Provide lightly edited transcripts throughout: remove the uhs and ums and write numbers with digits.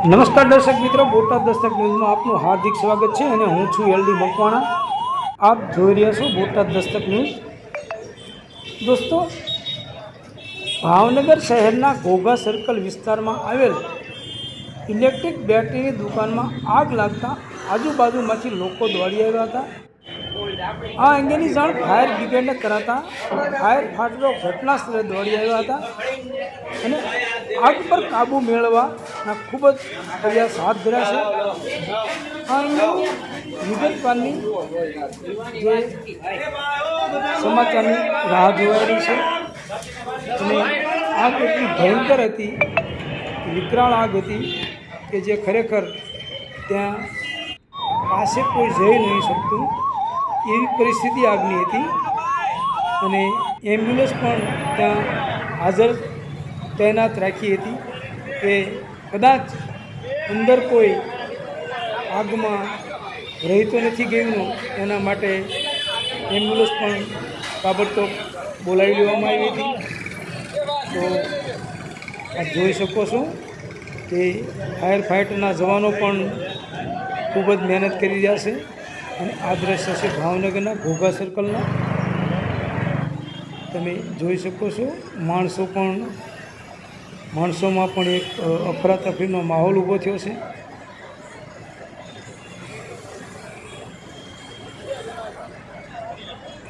નમસ્કાર દર્શક મિત્રો, બોટાદ દસ્તક ન્યૂઝમાં આપનું હાર્દિક સ્વાગત છે અને હું છું એલડી મકવાણા. આપ જોઈ રહ્યા છો બોટાદ દસ્તક ન્યૂઝ. દોસ્તો, ભાવનગર શહેરના ઘોઘા સર્કલ વિસ્તારમાં આવેલ ઇલેક્ટ્રિક બેટરીની દુકાનમાં આગ લાગતા આજુબાજુમાંથી લોકો દોડી આવ્યા હતા. આ અંગેની જાણ ફાયર બ્રિગેડને કરાતા ફાયર ફાઈટરો ઘટના સ્થળે દોડી આવ્યા હતા અને આગ પર કાબૂ મેળવવાના ખૂબ જ પ્રયાસ હાથ ધર્યા છે. આ અંગેની વિગતવારની જે સમાચારની રાહ જોવાઈ રહી છે અને આગ એટલી ભયંકર હતી, વિકરાળ આગ હતી કે જે ખરેખર ત્યાં પાસે કોઈ જઈ નહીં શકતું એવી પરિસ્થિતિ આગની હતી અને એમ્બ્યુલન્સ પણ ત્યાં હાજર તૈનાત રાખી હતી કે કદાચ અંદર કોઈ આગમાં રહી તો નથી ગયું એના માટે એમ્બ્યુલન્સ પણ તાબડતોબ બોલાવી લેવામાં આવી હતી. તો આપ જોઈ શકો છો કે ફાયર ફાઇટરના જવાનો પણ ખૂબ જ મહેનત કરી રહ્યા છે અને આ દ્રશ્ય છે ભાવનગરના ઘોઘા સર્કલના. તમે જોઈ શકો છો માણસોમાં પણ એક અફરાતફરીનો માહોલ ઊભો થયો છે.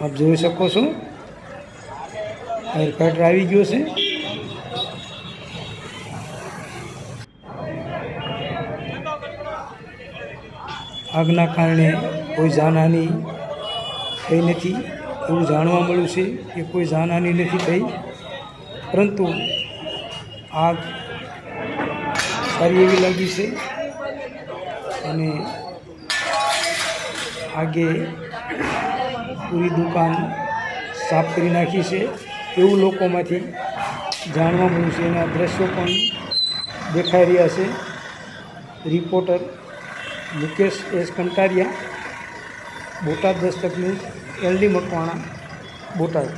આપ જોઈ શકો છો ફાયર ફાઈટર આવી ગયો છે. આગના કારણે કોઈ જાનહાનિ થઈ નથી એવું જાણવા મળ્યું છે કે કોઈ જાનહાનિ નથી થઈ, પરંતુ આગ સારી એવી લાગી છે અને આગે પૂરી દુકાન સાફ કરી નાખી છે એવું લોકોમાંથી જાણવા મળ્યું છે અને આ દ્રશ્યો પણ દેખાઈ રહ્યા છે. Reporter Mukesh S Kantaria, Botad Dastak news, LD Makwana, Botad.